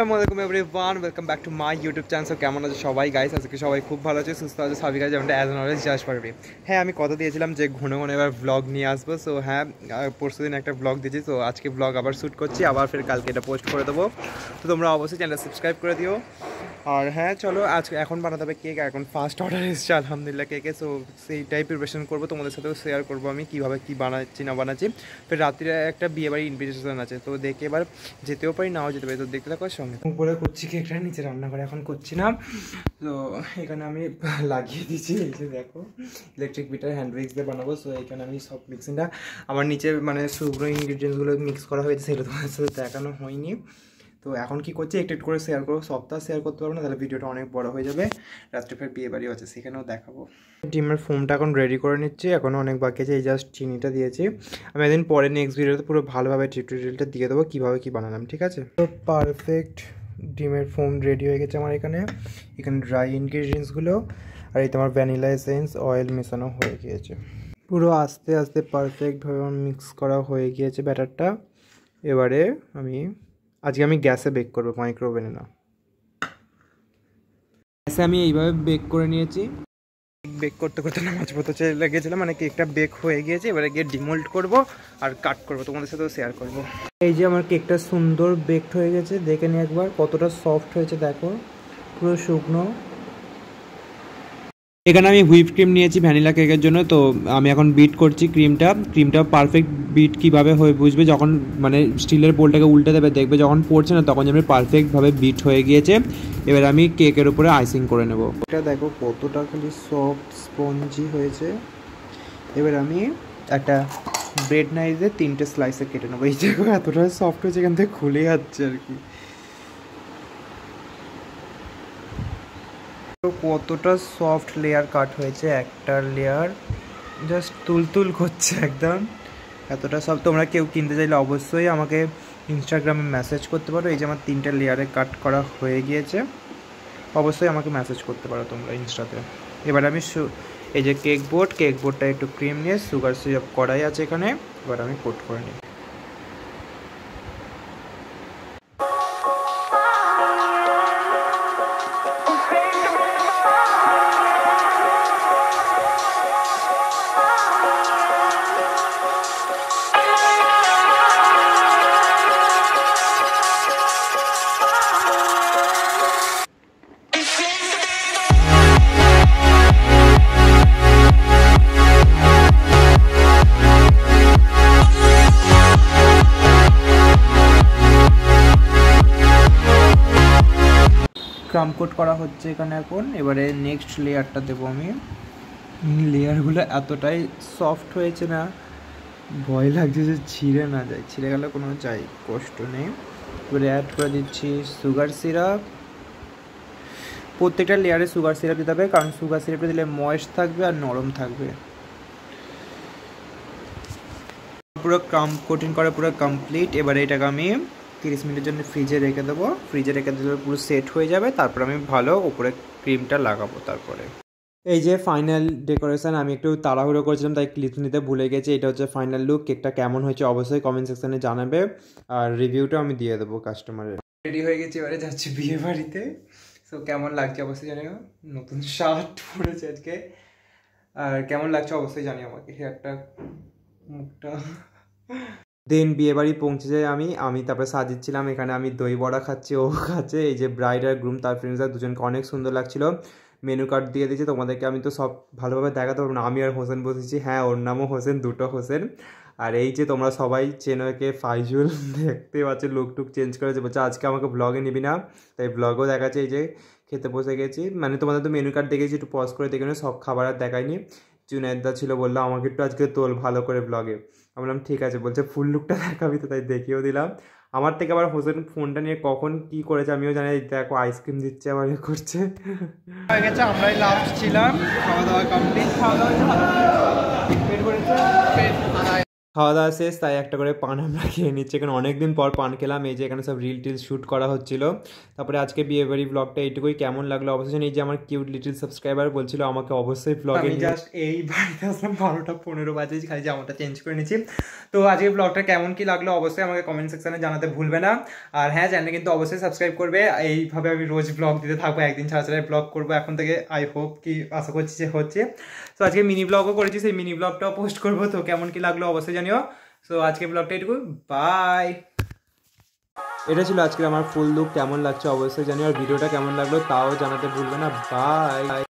আসসালামু everyone welcome back to my YouTube channel. কেমন আছে সবাই গাইস? আজকে সবাই খুব ভালো আছে, সুস্থ আছে, সবই গাইজ যেমনটা অ্যাজ অলওয়েজ জাস্ট পারবি। হ্যাঁ, আমি কথা দিয়েছিলাম যে ঘন ঘন এবার ব্লগ নিয়ে আসবো। সো হ্যাঁ, পরশু দিন একটা ব্লগ দিয়েছি, তো আজকে ব্লগ আবার শ্যুট করছি, আবার ফের কালকে এটা পোস্ট করে দেবো। তো তোমরা অবশ্যই চ্যানেলটা সাবস্ক্রাইব করে দিও। আর হ্যাঁ চলো, আজকে এখন বানাতে হবে কেক। এখন ফার্স্ট অর্ডার এসেছে আলহামদুলিল্লাহ কেকে। সো সেইটাই প্রিপারেশন করবো, তোমাদের সাথেও শেয়ার করবো আমি কীভাবে কী বানাচ্ছি না বানাচ্ছি। ফের রাত্রিরে একটা বিয়েবাড়ি ইনভিটেশন আছে, তো দেখে এবার যেতেও পারি নাও যেতে পারি। তো দেখতে থাকো সঙ্গে। উপরে করছি কেকটা, নিচে রান্নাঘরে এখন করছি না। তো এখানে আমি লাগিয়ে দিচ্ছি, এই যে দেখো ইলেকট্রিক বিটার হ্যান্ড উইক্স দিয়ে বানাবো। সো এখানে আমি সব মিক্সিংটা আমার নিচে মানে শুকনো ইনগ্রিডিয়েন্টসগুলো মিক্স করা হয়েছে, সেটা তোমার সাথে দেখানো হয়নি। তো এখন কি করছি একটু একটু করে শেয়ার করবো, সপ্তাহ শেয়ার করতে পারবো না, তাহলে ভিডিওটা অনেক বড় হয়ে যাবে। রাত্রে ফের বিয়ে বাড়িও আছে, সেখানেও দেখাবো। ডিমের ফোমটা এখন রেডি করে নিচ্ছি, এখনও অনেক বাকি আছে। এই জাস্ট চিনিটা দিয়েছি, আমি একদিন পরে নেক্সট ভিডিওতে পুরো ভালোভাবে টিউটোরিয়ালটা দিয়ে দেবো কীভাবে কী বানালাম, ঠিক আছে? তো পারফেক্ট ডিমের ফোম রেডি হয়ে গেছে আমার এখানে ড্রাই ইনগ্রিডিয়েন্টসগুলো, আর এই তোমার ভ্যানিলা এসেন্স অয়েল মেশানো হয়ে গিয়েছে। পুরো আস্তে আস্তে পারফেক্টভাবে মিক্স করা হয়ে গিয়েছে ব্যাটারটা। এবারে আজকে আমি গ্যাসে বেক করবো, মাইক্রো ওভেনে না। গ্যাসে আমি এইভাবে বেক করে নিয়েছি। বেক করতে করতে নামাজ পড়তে চলে গেছিলাম, মানে কেকটা বেক হয়ে গিয়েছে। এবারে গিয়ে ডিমোল্ড করব আর কাট করব, তোমাদের সাথেও শেয়ার করব। এই যে আমার কেকটা সুন্দর বেকড হয়ে গেছে, দেখে নিই একবার কতটা সফট হয়েছে, দেখো পুরো শুকনো। এখানে আমি হুইপ ক্রিম নিয়েছি ভ্যানিলা কেকের জন্য। তো আমি এখন বিট করছি ক্রিমটা পারফেক্ট বিট কীভাবে হয়ে বুঝবে, যখন মানে স্টিলের বোলটাকে উল্টে দেবে দেখবে যখন পড়ছে না তখন যেন পারফেক্টভাবে বিট হয়ে গিয়েছে। এবার আমি কেকের উপরে আইসিং করে নেব। এটা দেখো কতটা খালি সফট স্পঞ্জি হয়েছে। এবার আমি একটা ব্রেড নাইফে 3টে স্লাইসে কেটে নেবো। এই যে এতটা সফট হয়েছে, এখান থেকে খুলে যাচ্ছে আর কি। কতটা সফট লেয়ার কাট হয়েছে, একটা লেয়ার জাস্ট তুলতুল করছে একদম, এতটা সব। তোমরা কেউ কিনতে চাইলে অবশ্যই আমাকে ইনস্টাগ্রামে মেসেজ করতে পারো। এই যে আমার 3টে লেয়ারে কাট করা হয়ে গিয়েছে, অবশ্যই আমাকে মেসেজ করতে পারো তোমরা ইনস্টাতে। এবার আমি এই যে কেক বোর্ডটা একটু ক্রিম নিয়ে সুগার সিরাপ করাই আছে এখানে, এবার আমি কোট করে নিই। ক্রাম কোট করা হচ্ছে এখানে এখন। এবারে নেক্সট লেয়ারটা দেবো আমি। লেয়ারগুলো এতটাই সফট হয়েছে না, ভয় লাগছে যে ছিঁড়ে না যায়, ছিঁড়ে গেলে কোনো কষ্ট নেই। এবারে অ্যাড করে দিচ্ছি সুগার সিরাপ। প্রত্যেকটা লেয়ারে সুগার সিরাপ দিতে হবে, কারণ সুগার সিরাপটা দিলে ময়েস্ট থাকবে আর নরম থাকবে। পুরো ক্রাম কোটিং করা পুরো কমপ্লিট। এবারে এটাকে আমি 30 মিনিটের জন্য ফ্রিজে রেখে দেবো। ফ্রিজে রেখে দিলে পুরো সেট হয়ে যাবে, তারপর আমি ভালো উপরে ক্রিমটা লাগাবো। তারপরে এই যে ফাইনাল ডেকোরেশন, আমি একটু তাড়াহুড়ো করেছিলাম তাই ক্লিপ নিতে ভুলে গেছি। এটা হচ্ছে ফাইনাল লুক। কেকটা কেমন হয়েছে অবশ্যই কমেন্ট সেকশনে জানাবে, আর রিভিউটাও আমি দিয়ে দেবো কাস্টমারের। রেডি হয়ে গেছি, এবারে যাচ্ছি বিয়ে বাড়িতে। সো কেমন লাগছে অবশ্যই জানিও, নতুন শার্ট পরেছে আজকে। আর কেমন লাগছে অবশ্যই জানিও আমাকে। হেয়ারটা, মুখটা। দেন বিয়ে বাড়ি পৌঁছে যাই আমি তারপরে সাজিয়েছিলাম। এখানে আমি দই বড়া খাচ্ছি, ও খাচ্ছে। এই যে ব্রাইড আর গ্রুম তার ফ্রেন্ডসরা দুজনকে অনেক সুন্দর লাগছিল। মেনু কার্ড দিয়ে দিয়েছে, তোমাদেরকে আমি তো সব ভালোভাবে দেখাতে পারবো না। আমি আর হোসেন বসেছি, হ্যাঁ ওর নামও হোসেন, দুটো হোসেন। আর এই যে তোমরা সবাই চেনকে ফাইজুল, দেখতে পাচ্ছি লুকটুক চেঞ্জ করেছে, বলছে আজকে আমাকে ব্লগে নিবি না, তাই ব্লগও দেখাচ্ছে। এই যে খেতে বসে গেছি, মানে তোমাদের তো মেনু কার্ড দেখেছি, একটু পজ করে দেখে নিও, সব খাবার আর দেখায়নি। জুনায়েদদা ছিল, বললো আমাকে একটু আজকে তোল ভালো করে ব্লগে। আমি বললাম ঠিক আছে, বলছে ফুল লুকটা দেখাবি তো, তাই দেখিয়েও দিলাম। আমার থেকে আবার হোসেন ফোনটা নিয়ে কখন কি করেছে আমিও জানি। দেখো আইসক্রিম দিচ্ছে, আবার করছে হয়ে গেছে। আমরাই লাস্ট ছিলাম, খাওয়া দাওয়া কমপ্লিট। খাওয়া দাওয়া খাওয়া দাওয়া শেষ, তাই একটা করে পান আমরা খেয়ে নিচ্ছি, এখানে অনেকদিন পর পান খেলাম। এই যে এখানে সব রিল টিল শ্যুট করা হচ্ছিল। তারপরে আজকে বিয়েবাড়ি ব্লগটা এইটুকুই, কেমন লাগলো অবশ্যই। এই যে আমার কিউট লিটিল সাবস্ক্রাইবার বলছিল আমাকে অবশ্যই ব্লগে, আমি জাস্ট এই বাড়িতে আসলাম 12টা 15 বাজে, খালি জামাটা চেঞ্জ করে নিচ্ছি। তো আজকে ব্লগটা কেমন কি লাগলো অবশ্যই আমাকে কমেন্ট সেকশনে জানাতে ভুলবে না। আর হ্যাঁ, চ্যানেলে কিন্তু অবশ্যই সাবস্ক্রাইব করবে। এইভাবে আমি রোজ ব্লগ দিতে থাকবো, একদিন ছাড়া ছাড়া ব্লগ করবো এখন থেকে, আই হোপ কি আশা করছি যে হচ্ছে। তো আজকে মিনি ব্লগও করেছি, সেই মিনি ব্লগটাও পোস্ট করবো। তো কেমন কি লাগলো অবশ্যই জানিও। সো আজকে ব্লগটা এটুকু, বাই। এটা ছিল আজকে আমার ফুল লুক, কেমন লাগছে অবশ্যই জানিও, আর ভিডিওটা কেমন লাগলো তাও জানাতে ভুলবে না। বাই।